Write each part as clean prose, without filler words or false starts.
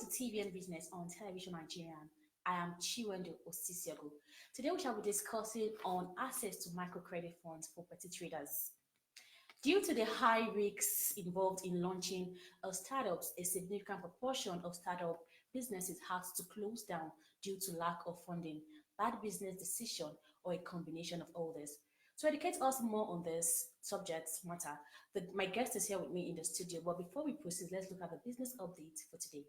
to TVN Business on Television Nigerian. I am Chiwendo Osisiago. Today we shall be discussing on access to microcredit funds for petty traders. Due to the high risks involved in launching startups, a significant proportion of startup businesses had to close down due to lack of funding, bad business decision, or a combination of all this. To educate us more on this subject matter, my guest is here with me in the studio. But before we proceed, let's look at the business update for today.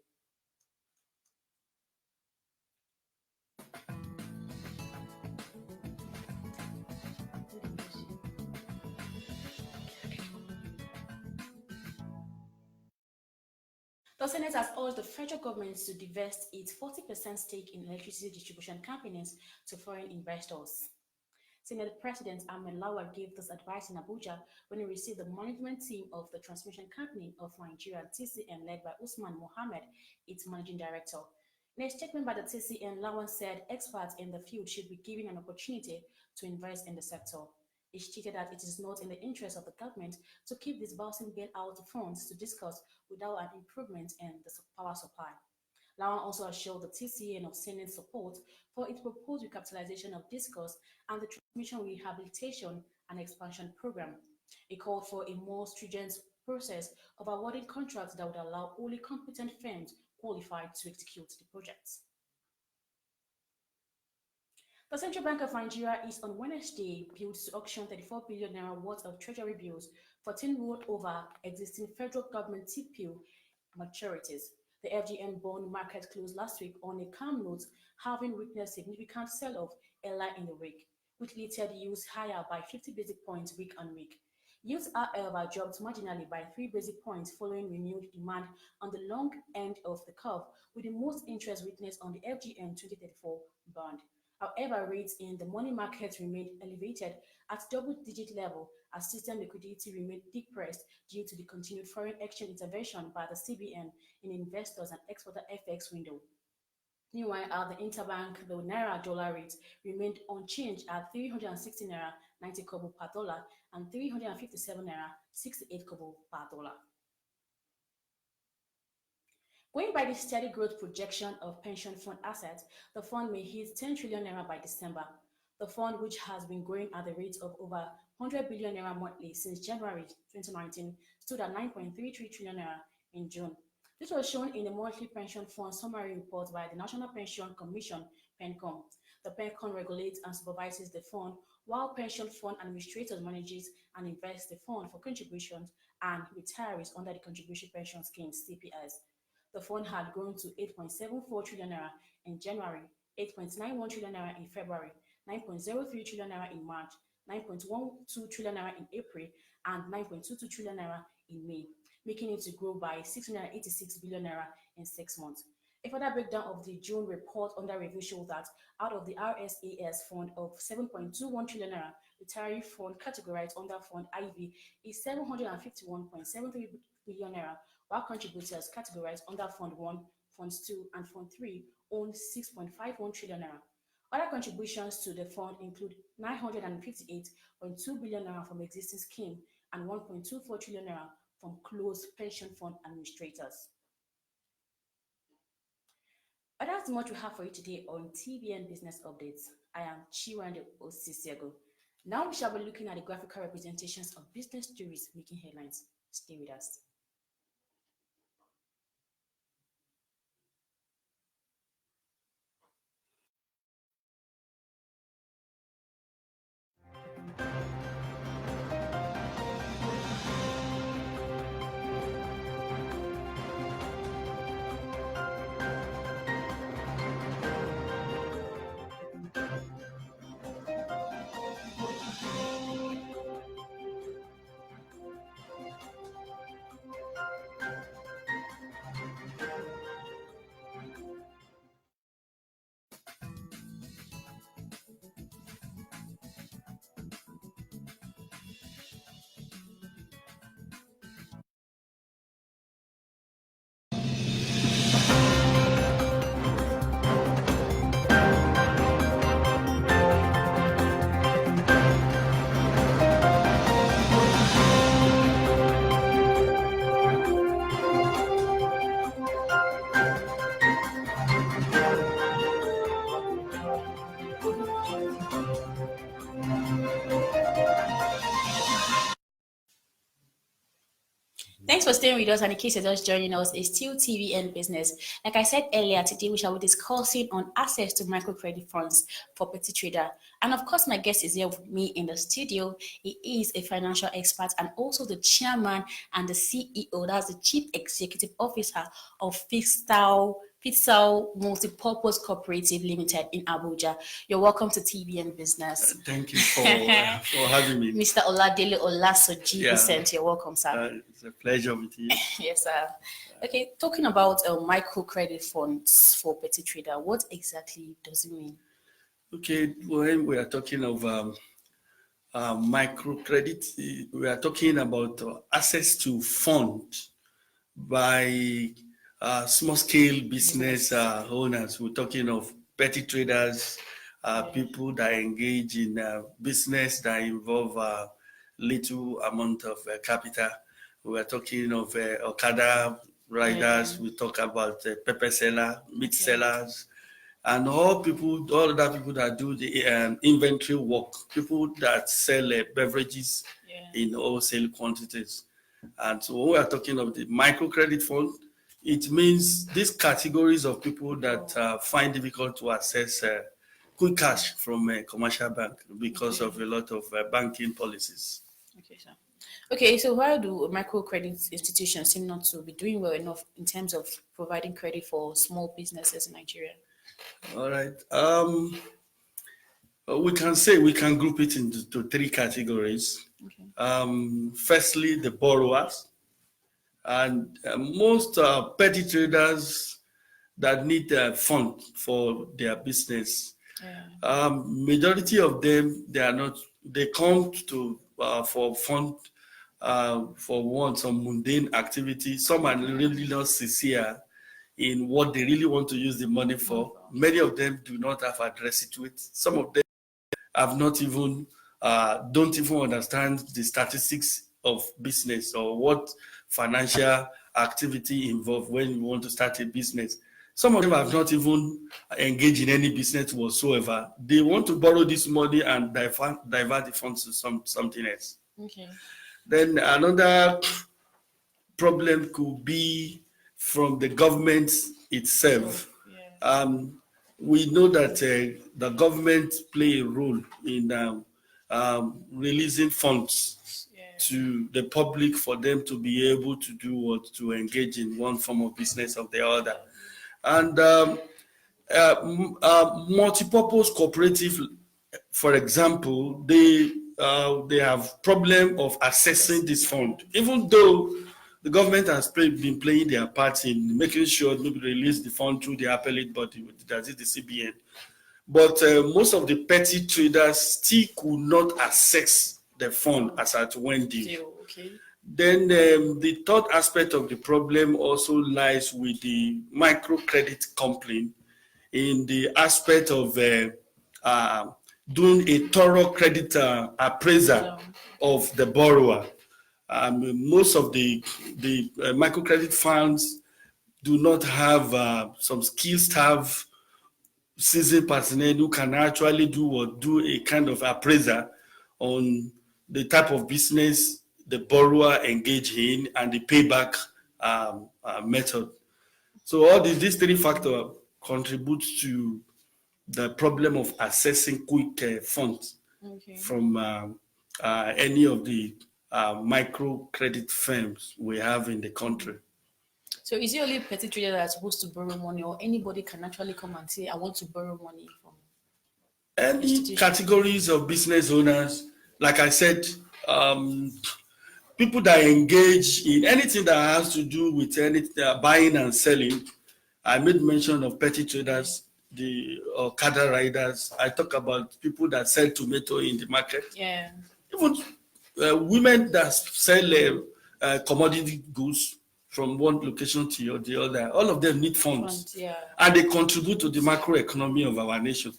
The Senate has urged the federal government to divest its 40% stake in electricity distribution companies to foreign investors. Senate President Ahmed Lawal gave this advice in Abuja when he received the management team of the transmission company of Nigeria, TCN, led by Usman Mohammed, its managing director. In a statement by the TCN, Lawal said experts in the field should be given an opportunity to invest in the sector. He stated that it is not in the interest of the government to keep disbursing bailout funds to discuss without an improvement in the power supply. Lawan also assured the TCN of Senate support for its proposed recapitalization of Discos and the transmission rehabilitation and expansion program. He called for a more stringent process of awarding contracts that would allow only competent firms qualified to execute the projects. The Central Bank of Nigeria is on Wednesday built to auction 34 billion naira worth of treasury bills, 14 rolled over existing federal government T-bill maturities. The FGN bond market closed last week on a calm note, having witnessed significant sell-off earlier in the week, which lifted yields higher by 50 basis points week on week. Yields, however, dropped marginally by 3 basis points following renewed demand on the long end of the curve, with the most interest witnessed on the FGN 2034 bond. However, rates in the money market remained elevated at double-digit level as system liquidity remained depressed due to the continued foreign exchange intervention by the CBN in investors and exporter FX window. Meanwhile, at the interbank, the naira dollar rate remained unchanged at 360 naira 90 kobo per dollar and 357 naira 68 kobo per dollar. Going by the steady growth projection of pension fund assets, the fund may hit 10 trillion naira by December. The fund, which has been growing at the rate of over 100 billion naira monthly since January 2019, stood at 9.33 trillion naira in June. This was shown in the monthly pension fund summary report by the National Pension Commission, PENCOM. The PENCOM regulates and supervises the fund, while pension fund administrators manages and invests the fund for contributions and retirees under the Contribution Pension Scheme (CPS). The fund had grown to 8.74 trillion naira in January, 8.91 trillion naira in February, 9.03 trillion naira in March, 9.12 trillion naira in April, and 9.22 trillion naira in May, making it to grow by 686 billion naira in 6 months. A further breakdown of the June report under review shows that out of the RSAS fund of 7.21 trillion naira, retiree fund categorized under Fund IV is 751.73 billion naira, while contributors categorized under Fund 1, Fund 2, and Fund 3 own 6.51 trillion naira. Other contributions to the fund include 958.2 billion naira from existing scheme and 1.24 trillion naira from closed pension fund administrators. But that's much we have for you today on TVN Business Updates. I am Chiwande Osisiago. Now we shall be looking at the graphical representations of business stories making headlines. Stay with us. for staying with us, and in case you're just joining us, it's still TVN Business. Like I said earlier, today we shall be discussing on access to microcredit funds for petty trader. And of course, my guest is here with me in the studio. He is a financial expert and also the chairman and the CEO, that's the Chief Executive Officer of Fiscal Multipurpose Cooperative Limited in Abuja. You're welcome to TVN Business. Thank you for having me. Mr. Oladele Olasoji Vincent, you're welcome, sir. It's a pleasure with you. Yes, sir. Okay, talking about microcredit funds for petty trader, what exactly does it mean? Okay, when we are talking of microcredit, we are talking about access to funds by small-scale business owners. We're talking of petty traders, people that engage in business that involve little amount of capital. We are talking of Okada riders. We talk about pepper seller, meat sellers, and all other people that do the inventory work, people that sell beverages in wholesale quantities. And so when we are talking of the microcredit fund, it means these categories of people that find difficult to access quick cash from a commercial bank because of a lot of banking policies. Okay, sir. Okay, so why do microcredit institutions seem not to be doing well enough in terms of providing credit for small businesses in Nigeria? All right. We can group it into three categories. Okay. Firstly, the borrowers, and most petty traders that need a fund for their business. Majority of them, they come to for fund for some mundane activity. Some are really not sincere in what they really want to use the money for. Many of them do not have address to it. Some of them have not even don't even understand the statistics of business or what financial activity involved when you want to start a business. Some of them have not even engaged in any business whatsoever. They want to borrow this money and divert the funds to something else. Okay. Then another problem could be from the government itself. We know that the government play a role in releasing funds to the public for them to be able to do to engage in one form of business or the other. And multipurpose cooperative, for example, they have problem of accessing this fund, even though the government has been playing their part in making sure maybe release the fund through the appellate body, that is the CBN. But most of the petty traders still could not access the fund as at when due. Okay. Then the third aspect of the problem also lies with the microcredit company in the aspect of doing a thorough credit appraisal of the borrower. Most of the microcredit funds do not have some skilled staff, seasoned personnel who can actually do a kind of appraisal on the type of business the borrower engage in and the payback method. So all these three factors contribute to the problem of accessing quick funds from any of the microcredit firms we have in the country. So is it only petty traders that are supposed to borrow money, or anybody can actually come and say, I want to borrow money from any categories of business owners? Like I said, people that engage in anything that has to do with buying and selling. I made mention of petty traders, the Okada riders. I talk about people that sell tomato in the market. Yeah. Even women that sell commodity goods from one location to the other. All of them need funds. And they contribute to the macroeconomy of our nation.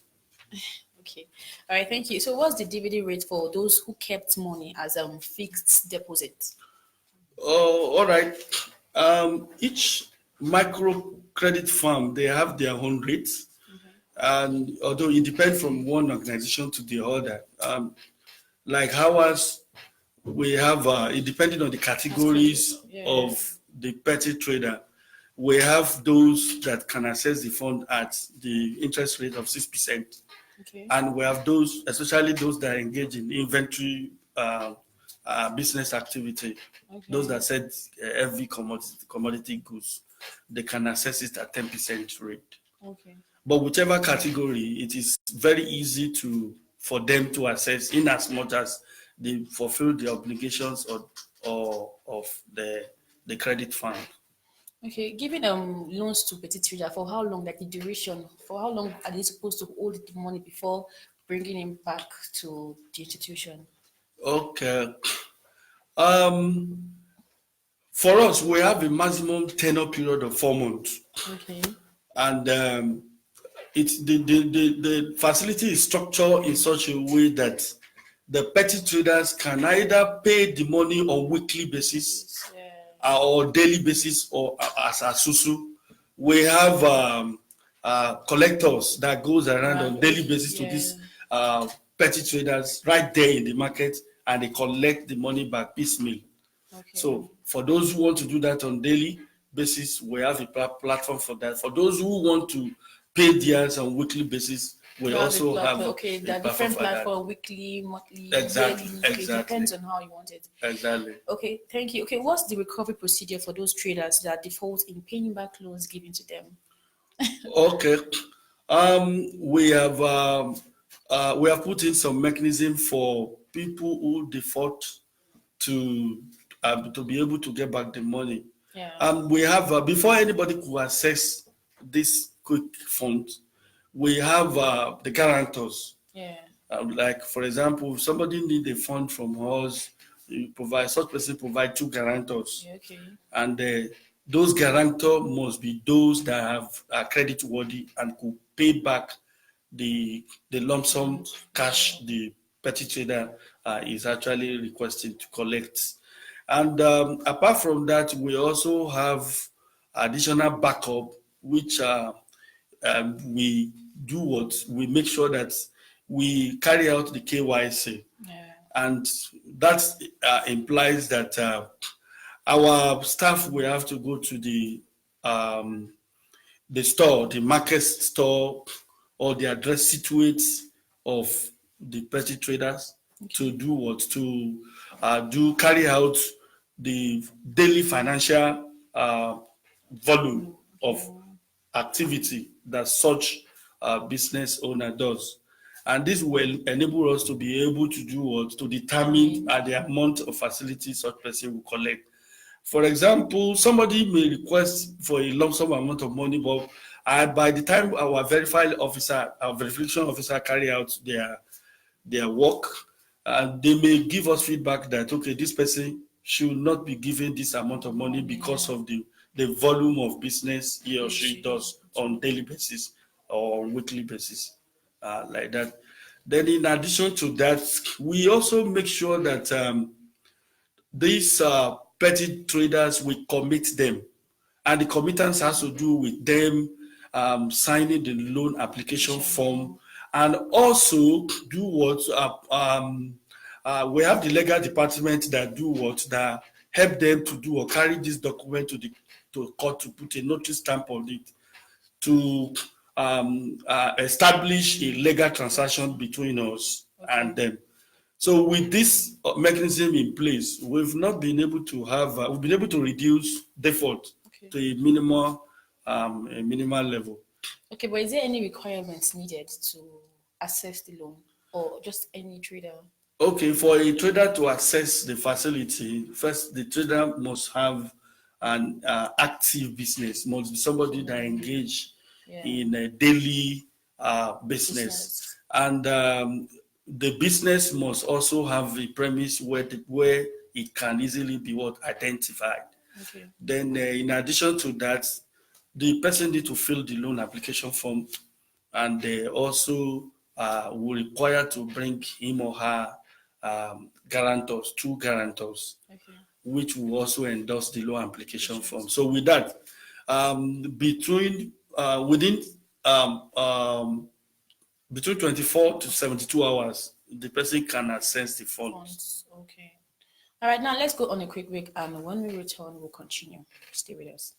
Okay. All right, thank you. So what's the dividend rate for those who kept money as fixed deposit? All right. Each microcredit firm, they have their own rates. And although it depends from one organization to the other, like ours, we have, depending on the categories of the petty trader, we have those that can access the fund at the interest rate of 6%. Okay. And we have those, especially those that engage in inventory business activity, those that sell heavy commodity goods, they can access it at 10% rate. Okay. But whichever category, it is very easy for them to access in as much as they fulfill the obligations of the credit fund. Okay, giving loans to petty trader, for how long, like the duration, for how long are they supposed to hold the money before bringing him back to the institution? Okay. For us, we have a maximum tenure period of 4 months. Okay. And the facility is structured in such a way that the petty traders can either pay the money on weekly basis or daily basis or as a susu. We have collectors that goes around on daily basis to these petty traders right there in the market, and they collect the money back piecemeal. Okay. So for those who want to do that on daily basis, we have a platform for that. For those who want to pay theirs on weekly basis, we also have there are different platforms, weekly, monthly, exactly, daily. Okay, it depends on how you want it. Exactly. Okay, thank you. Okay, what's the recovery procedure for those traders that default in paying back loans given to them? Okay, we have put in some mechanism for people who default to be able to get back the money. Yeah. We have before anybody could access this quick fund, we have the guarantors. Yeah. Like for example, if somebody need a fund from us, such person provide 2 guarantors. Yeah, okay. And those guarantors must be those that are credit worthy and could pay back the lump sum cash the petty trader is actually requesting to collect. And apart from that, we also have additional backup, which we do we make sure that we carry out the KYC. Yeah. And that implies that our staff will have to go to the store, the market store, or the address situates of the petty traders. Okay. To do what? To carry out the daily financial volume of activity that such business owner does. And this will enable us to be able to do what? To determine the amount of facility such person will collect. For example, somebody may request for a lump sum amount of money, but by the time our verification officer carry out their work, they may give us feedback that, okay, this person should not be given this amount of money because of the volume of business he or she does on daily basis or weekly basis, like that. Then in addition to that, we also make sure that these petty traders, we commit them. And the committance has to do with them signing the loan application form, and also do what we have the legal department that do what, that help them to do or carry this document to court to put a notice stamp on it to establish a legal transaction between us and them. So with this mechanism in place, we've not been able to have we've been able to reduce default to a minimal level. Okay, but is there any requirements needed to access the loan, or just any trader? Okay, for a trader to access the facility, first the trader must have an active business, must be somebody that engage in a daily business. And the business must also have a premise where it can easily be identified. Okay. Then in addition to that, the person need to fill the loan application form, and they also will require to bring him or her guarantors, 2 guarantors, which will also endorse the loan application form. So with that, between 24 to 72 hours, the person can access the funds. Okay. All right, now let's go on a quick break, and when we return, we'll continue. Stay with us.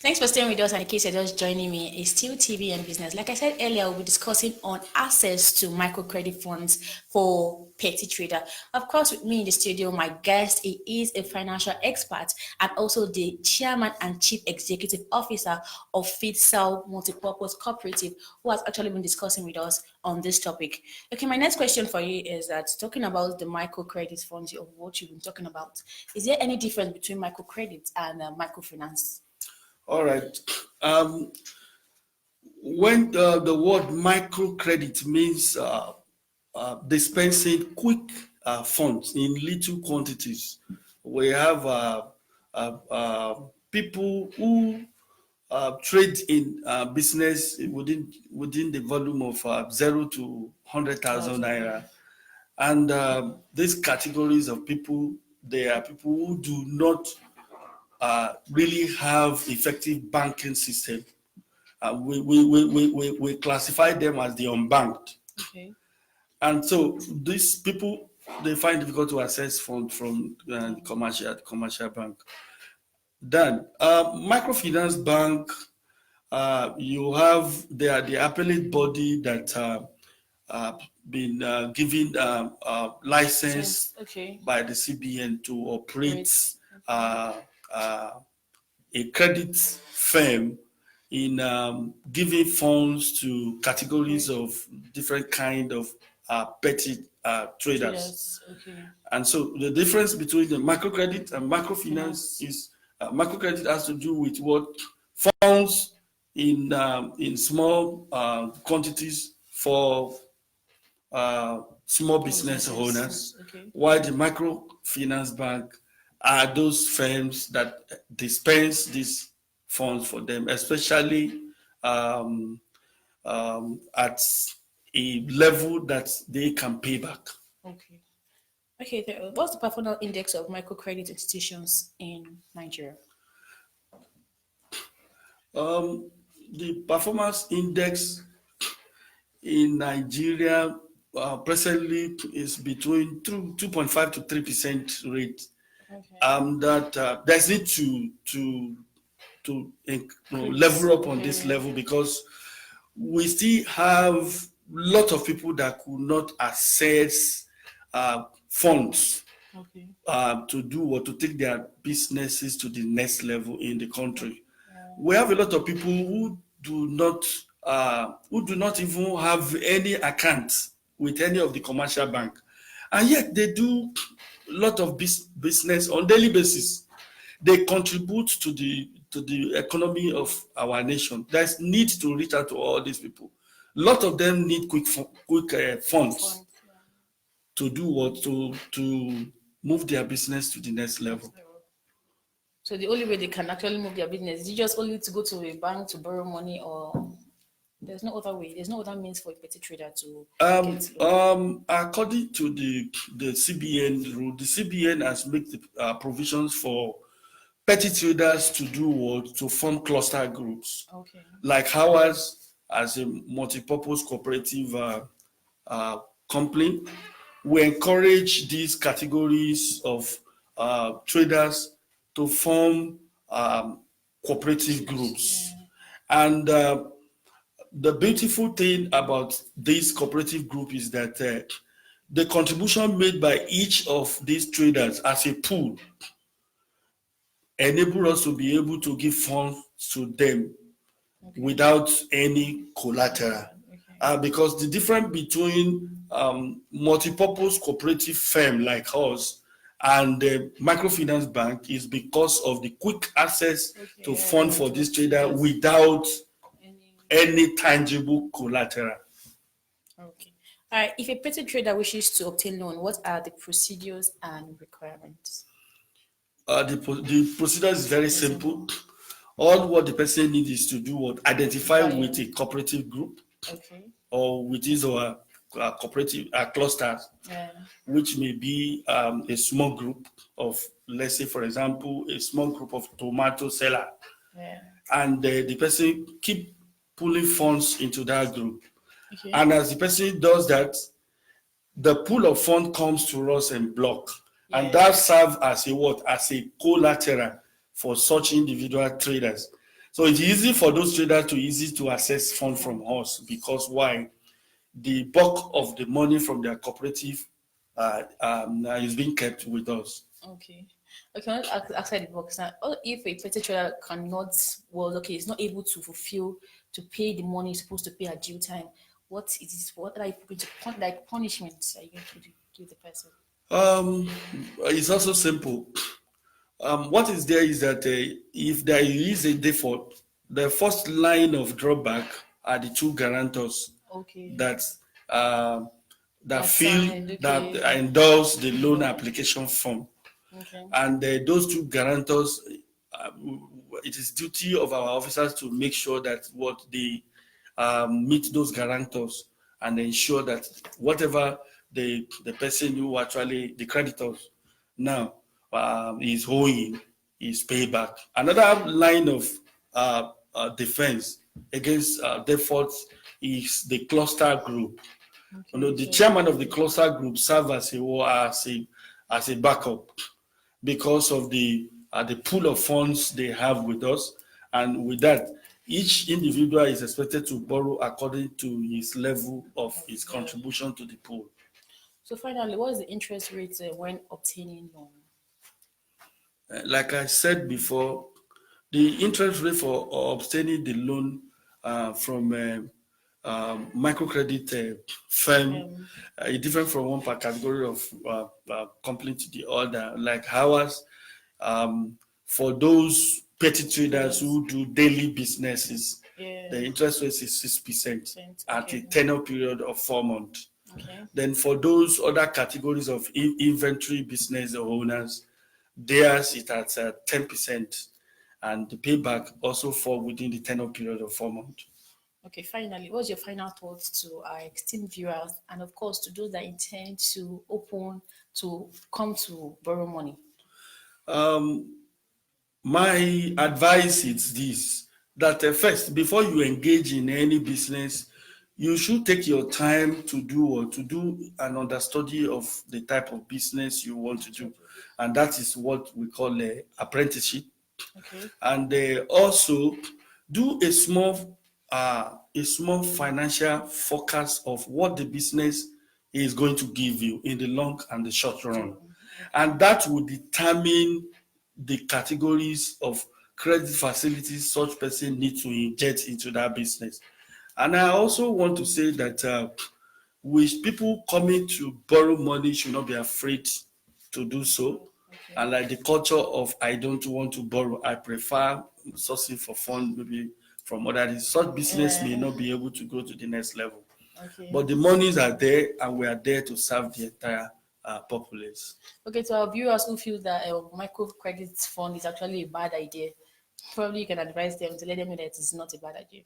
Thanks for staying with us, and in case you're just joining me, it's still TV and business. Like I said earlier, we'll be discussing on access to microcredit funds for petty trader. Of course, with me in the studio, my guest, he is a financial expert and also the chairman and chief executive officer of FitCell Multipurpose Cooperative, who has actually been discussing with us on this topic. Okay, my next question for you is that talking about the microcredit funds of what you've been talking about, is there any difference between microcredit and microfinance? All right. When the word microcredit means dispensing quick funds in little quantities, we have people who trade in business within the volume of 0 to 100,000 naira, and these categories of people, they are people who do not really have effective banking system. We classify them as the unbanked. Okay. And so these people, they find it difficult to access funds from commercial bank. Then microfinance bank, you have the appellate body that been given license by the CBN to operate a credit firm in giving funds to categories of different kind of petty traders. Okay. And so the difference between the microcredit and microfinance is microcredit has to do with what funds in small quantities for small business owners, while the microfinance bank are those firms that dispense these funds for them, especially at a level that they can pay back. Okay. Okay. What's the performance index of microcredit institutions in Nigeria? The performance index in Nigeria presently is between 2.5 to 3% rate. Okay. That there's need to level up on this level, because we still have a lot of people that could not access funds to do or to take their businesses to the next level in the country. We have a lot of people who do not even have any account with any of the commercial bank, and yet they do a lot of business on daily basis. They contribute to the economy of our nation. There's need to reach out to all these people. A lot of them need quick funds to do what to move their business to the next level. So the only way they can actually move their business is just only to go to a bank to borrow money, or there's no other way. There's no other means for a petty trader to get loan. According to the CBN rule, the CBN has made the provisions for petty traders to do what? To form cluster groups. Okay. Like ours as a multi-purpose cooperative company, we encourage these categories of traders to form cooperative groups. Yeah. And the beautiful thing about this cooperative group is that the contribution made by each of these traders as a pool enable us to be able to give funds to them without any collateral. Okay. Because the difference between multi-purpose cooperative firm like us and the microfinance bank is because of the quick access to fund for this trader without any tangible collateral. Okay. All right. If a petty trader wishes to obtain loan, what are the procedures and requirements? The procedure is very simple. All what the person needs is to do what identify with a cooperative group, or with his or cooperative clusters, which may be a small group of, let's say, for example, a small group of tomato seller, and the person keep pulling funds into that group. And as the person does that, the pool of fund comes to us in block, and that serves as a what? As a collateral for such individual traders. So it's easy for those traders to access fund from us, because why? The bulk of the money from their cooperative is being kept with us. Okay. Okay, outside the box now. If a petty trader cannot, is not able to fulfill, to pay the money he's supposed to pay at due time, what are you going to like punishments are you going to give the person? It's also simple. What is there is that if there is a default, the first line of drawback are the two guarantors that endorse the loan application form. And those two guarantors, it is duty of our officers to make sure that what they meet those guarantors and ensure that whatever the person who actually, the creditors now is owing, is paid back. Another line of defense against defaults is the cluster group. The chairman of the cluster group serves as a backup because of the pool of funds they have with us, and with that, each individual is expected to borrow according to his level of his contribution to the pool. So finally, what is the interest rate when obtaining loan? Like I said before, the interest rate for obtaining the loan from microcredit firm is different from one category of company to the other. Like ours, for those petty traders who do daily businesses, the interest rate is 6% at a tenure period of 4 months. Then for those other categories of inventory business owners, theirs is at 10%, and the payback also fall within the tenure period of 4 months. Okay, finally, what's your final thoughts to our esteemed viewers, and of course to those that intend to come to borrow money? My advice is this, that first, before you engage in any business, you should take your time to do an understudy of the type of business you want to do, and that is what we call apprenticeship. And also do a small financial forecast of what the business is going to give you in the long and the short run, and that will determine the categories of credit facilities such person needs to inject into that business. And I also want to say that with people coming to borrow money should not be afraid to do so. And like the culture of I don't want to borrow, I prefer sourcing for fund maybe from other. Such business may not be able to go to the next level. But the monies are there, and we are there to serve the entire populace. Okay, to our viewers who feel that microcredit fund is actually a bad idea, probably you can advise them to let them know that it's not a bad idea.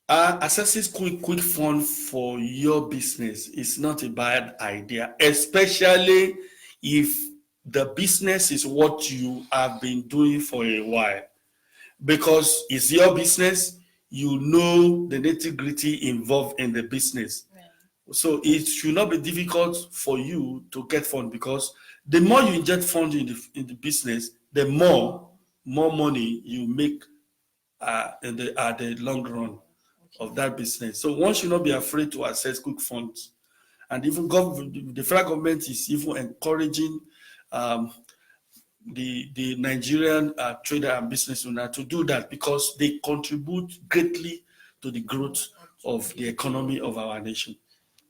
Accessing quick fund for your business is not a bad idea, especially if the business is what you have been doing for a while, because it's your business. You know the nitty-gritty involved in the business. So it should not be difficult for you to get fund, because the more you inject funds in the business, the more money you make at the long run of that business. So one should not be afraid to access quick funds. And even the federal government is even encouraging the Nigerian trader and business owner to do that, because they contribute greatly to the growth of the economy of our nation.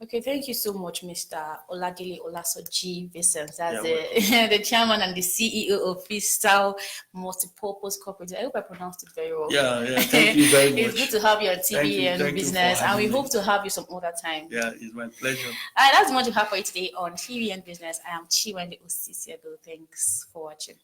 Okay, thank you so much, Mr. Oladile Olasoji Vincent. That's Yeah, the chairman and the CEO of Freestyle Multipurpose Corporate. I hope I pronounced it very well. Yeah, thank you very much. It's good to have you on TV and business, and we hope to have you some other time. Yeah, it's my pleasure. All right, that's much we have for you today on TV and business. I am Chiwende Osisiado. Thanks for watching.